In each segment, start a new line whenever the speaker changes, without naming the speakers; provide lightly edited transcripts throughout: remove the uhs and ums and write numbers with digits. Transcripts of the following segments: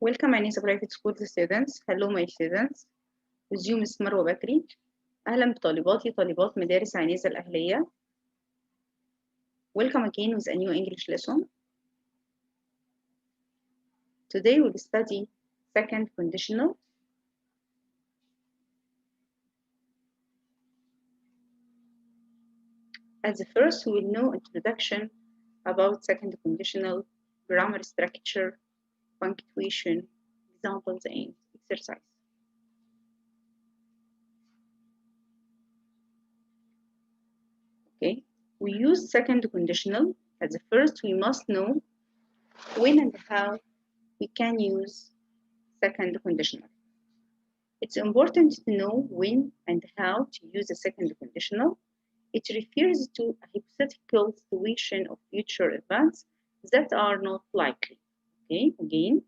Welcome عنيزة private school students. Hello my students. With you Miss Marwa Bakry. أهلا بطالباتي طالبات مدارس عنيزة الأهلية. Welcome again with a new English lesson. Today we'll study second conditional. As the first, we will know introduction about second conditional, grammar structure, punctuation, examples, and exercise. Okay, we use second conditional. As the first, we must know when and how we can use second conditional. It's important to know when and how to use a second conditional. It refers to a hypothetical situation of future events that are not likely. Okay, again,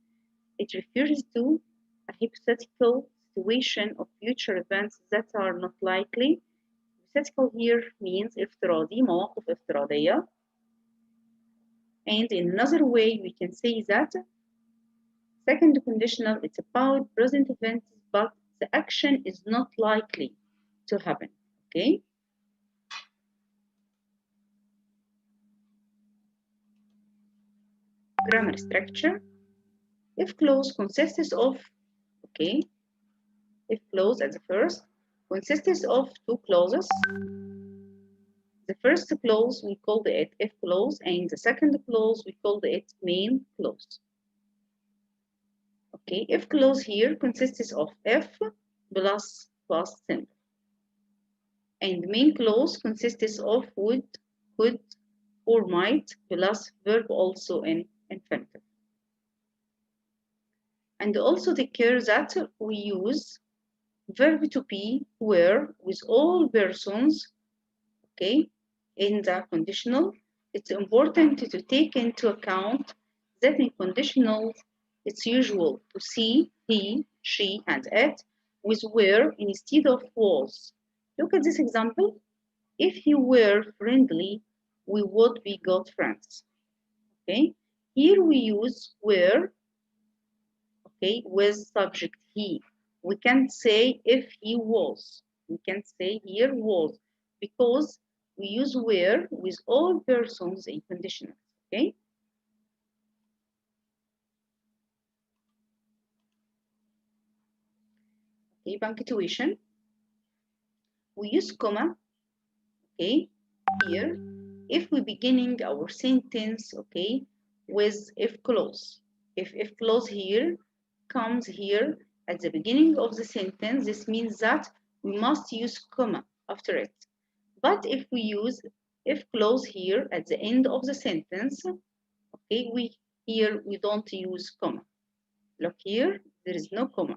it refers to a hypothetical situation of future events that are not likely. Hypothetical here means افتراضي, مواقف افتراضية. And in another way, we can say that second conditional, it's about present events, but the action is not likely to happen. Okay? Grammar structure. If clause consists of, okay, if clause as the first consists of two clauses. The first clause we called it if clause, and the second clause we called it main clause. Okay, if clause here consists of if plus past simple, and main clause consists of would, could, or might plus verb also in infinitive. And also take care that we use verb to be where with all persons, okay, in the conditional. It's important to take into account that in conditional, it's usual to see he, she, and it with were instead of was. Look at this example. If he were friendly, we would be good friends. Okay, here we use were, okay, with subject he. We can't say if he was. We can't say here was because we use were with all persons in conditional. Okay. Okay, punctuation. We use comma. Okay, here if we beginning our sentence, okay, with if clause. If clause here comes here at the beginning of the sentence, this means that we must use comma after it. But if we use if clause here at the end of the sentence, okay, here we don't use comma. Look here, there is no comma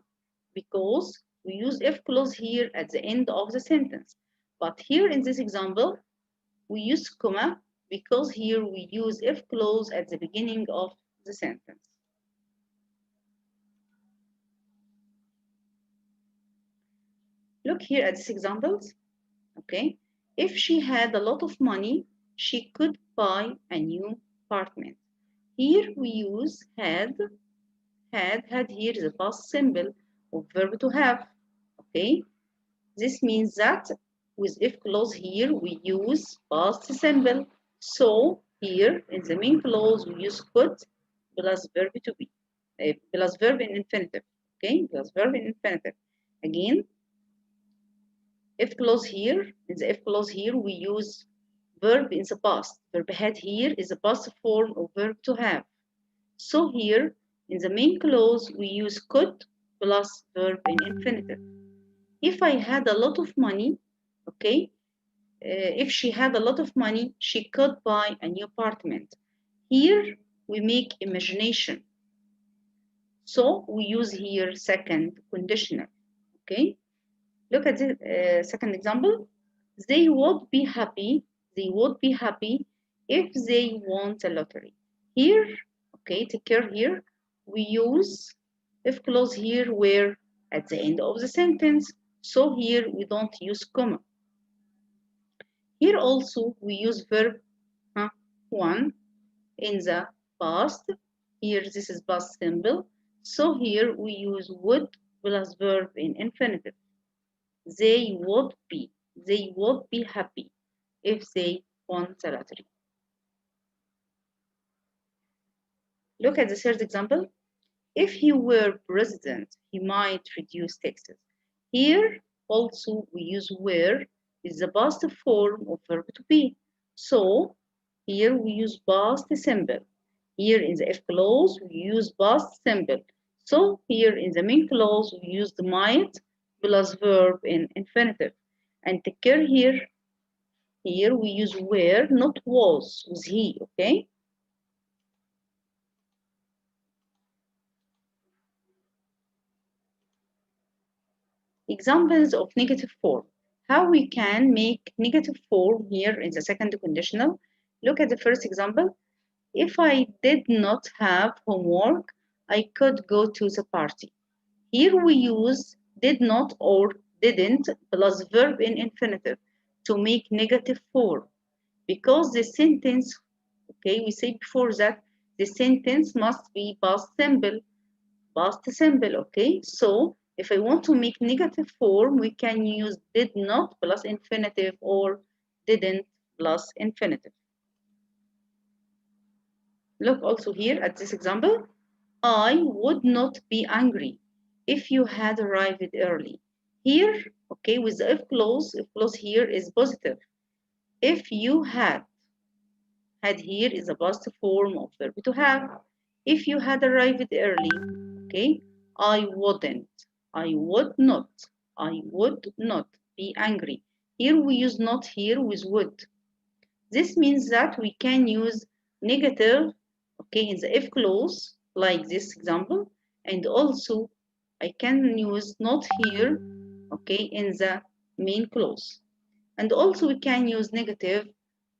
because we use if clause here at the end of the sentence. But here in this example, we use comma because here we use if clause at the beginning of the sentence. Look here at these examples. Okay, if she had a lot of money, she could buy a new apartment. Here we use had here is a past symbol of verb to have. Okay, this means that with if clause here we use past symbol. So here in the main clause we use could plus verb to be, plus verb in infinitive. Okay, plus verb in infinitive. Again, if clause here, in the if clause here we use verb in the past. Verb had here is the past form of verb to have. So here in the main clause we use could plus verb in infinitive. If I had a lot of money, okay, if she had a lot of money, she could buy a new apartment. Here we make imagination. So we use here second conditional. Okay, look at the second example. They would be happy. They would be happy if they won the lottery. Here, okay, take care here. We use if clause here where at the end of the sentence. So here we don't use comma. Here also we use verb one in the past. Here this is past simple. So here we use would plus verb in infinitive. They would be happy if they won the lottery. Look at the third example. If he were president, he might reduce taxes. Here also we use were is the past form of verb to be. So here we use past simple. Here in the if clause we use past simple. So here in the main clause we use the might plus verb in infinitive. And take care here we use were, not was with he, okay? Examples of negative form. How we can make negative form here in the second conditional. Look at the first example. If I did not have homework, I could go to the party. Here we use did not or didn't plus verb in infinitive to make negative form because the sentence, okay, we said before that the sentence must be past simple, okay? So if I want to make negative form, we can use did not plus infinitive or didn't plus infinitive. Look also here at this example. I would not be angry if you had arrived early. Here, okay, with the if clause here is positive. If you had here is a past form of verb to have. If you had arrived early, okay, I wouldn't, I would not be angry. Here we use not here with would. This means that we can use negative, okay, in the if clause, like this example, and also I can use not here, okay, in the main clause. And also we can use negative,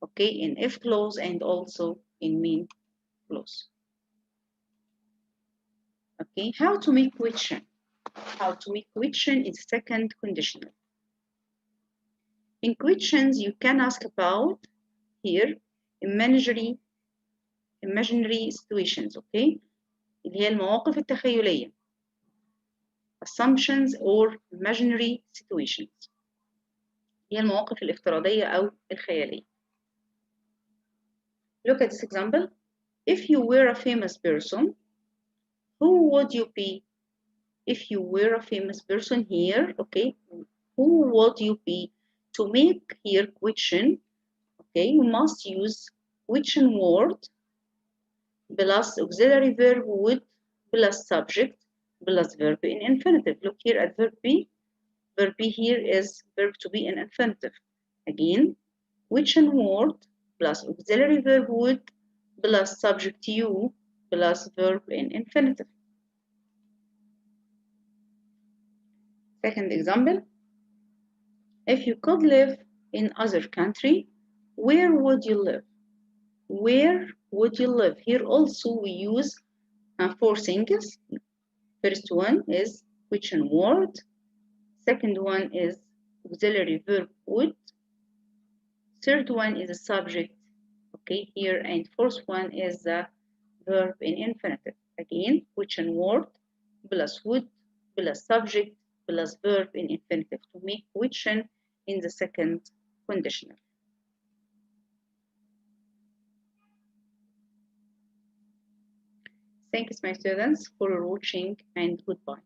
okay, in if clause and also in main clause. Okay, how to make question? How to make question is second conditional. In questions you can ask about here imaginary situations, okay, اللي هي المواقف التخيلية, assumptions or imaginary situations, هي المواقف الافتراضية أو الخيالية. Look at this example. If you were a famous person, who would you be? If you were a famous person here, okay, who would you be? To make here question, okay, you must use question word plus auxiliary verb would plus subject plus verb in infinitive. Look here at verb B. Verb B here is verb to be in infinitive. Again, question word plus auxiliary verb would plus subject you plus verb in infinitive. Second example, if you could live in other country, where would you live? Where would you live? Here also we use four things. First one is question word. Second one is auxiliary verb would. Third one is a subject, okay, here. And fourth one is the verb in infinitive. Again, question word plus would plus subject plus verb in infinitive to make question in the second conditional. Thanks, my students, for watching, and goodbye.